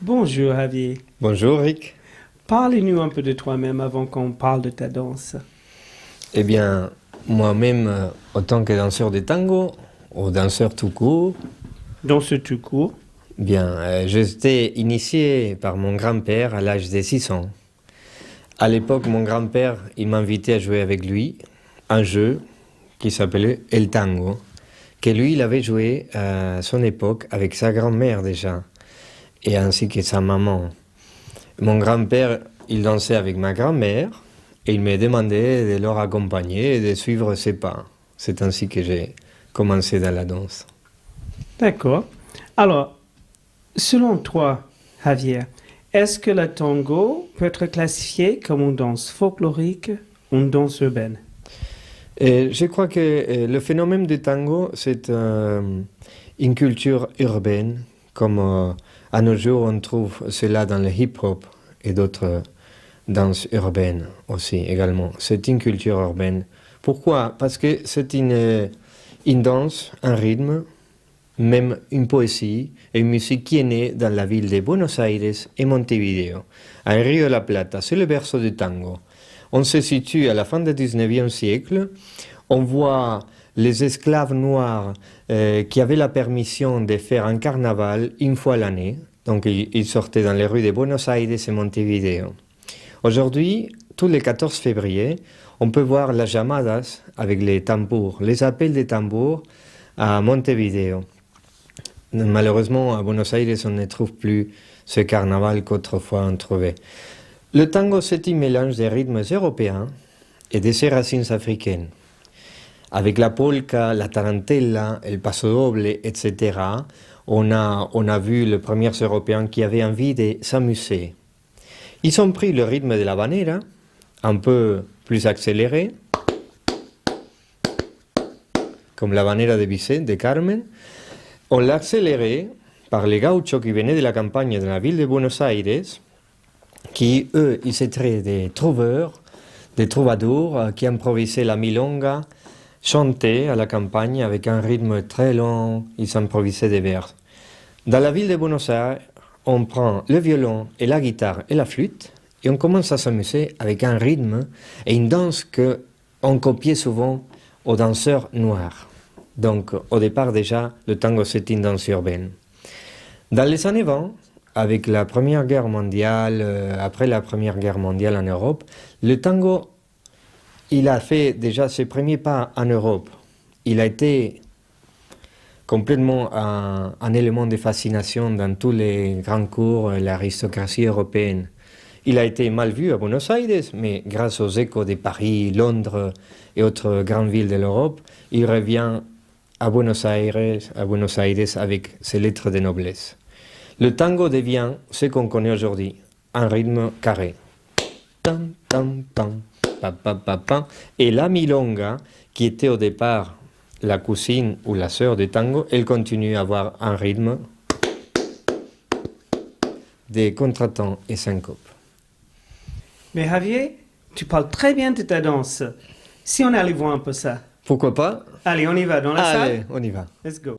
Bonjour Javier. Bonjour Rick. Parlez-nous un peu de toi-même avant qu'on parle de ta danse. Eh bien, moi-même, en tant que danseur de tango, ou danseur tout court, Dans ce tout court, j'étais initié par mon grand-père à l'âge de 6 ans. À l'époque, mon grand-père, il m'invitait à jouer avec lui un jeu qui s'appelait El Tango, que lui, il avait joué à son époque avec sa grand-mère déjà, et ainsi que sa maman. Mon grand-père, il dansait avec ma grand-mère, et il m'a demandé de leur accompagner et de suivre ses pas. C'est ainsi que j'ai commencé dans la danse. d'accord. Alors, selon toi, Javier, est-ce que le tango peut être classifié comme une danse folklorique ou une danse urbaine? Et je crois que le phénomène du tango, c'est une culture urbaine, comme à nos jours on trouve cela dans le hip-hop et d'autres danses urbaines aussi également. C'est une culture urbaine. Pourquoi? Parce que c'est une danse, un rythme, même une poésie et une musique qui est née dans la ville de Buenos Aires et Montevideo, à Rio de la Plata. C'est le berceau du tango. On se situe à la fin du 19e siècle. On voit les esclaves noirs qui avaient la permission de faire un carnaval une fois l'année. Donc ils sortaient dans les rues de Buenos Aires et Montevideo. Aujourd'hui, tous les 14 février, on peut voir las llamadas avec les tambours, les appels des tambours à Montevideo. Malheureusement, à Buenos Aires, on ne trouve plus ce carnaval qu'autrefois on trouvait. Le tango, c'est un mélange des rythmes européens et de ses racines africaines. Avec la polka, la tarantella, el paso doble, etc., on a vu les premiers Européens qui avaient envie de s'amuser. Ils ont pris le rythme de la banera, un peu plus accéléré, comme la banera de Bizet, de Carmen. On l'a accéléré par les gauchos qui venaient de la campagne de la ville de Buenos Aires, qui, eux, ils étaient des trouveurs, des troubadours, qui improvisaient la milonga, chantaient à la campagne avec un rythme très long, ils improvisaient des vers. Dans la ville de Buenos Aires, on prend le violon et la guitare et la flûte, et on commence à s'amuser avec un rythme et une danse qu'on copiait souvent aux danseurs noirs. Donc, au départ déjà, le tango c'est une danse urbaine. Dans les années 20, avec la Première Guerre mondiale, après la Première Guerre mondiale en Europe, le tango, il a fait déjà ses premiers pas en Europe. Il a été complètement un élément de fascination dans tous les grands cours, l'aristocratie européenne. Il a été mal vu à Buenos Aires, mais grâce aux échos de Paris, Londres et autres grandes villes de l'Europe, il revient à Buenos Aires avec ses lettres de noblesse. Le tango devient ce qu'on connaît aujourd'hui, un rythme carré. Tam, tam, tam, pa, pa, pa, pa. Et la milonga, qui était au départ la cousine ou la sœur du tango, elle continue à avoir un rythme de contretemps et syncope. Mais Javier, tu parles très bien de ta danse. Si on allait voir un peu ça. Pourquoi pas? Allez, on y va dans la salle? Allez, on y va. Let's go.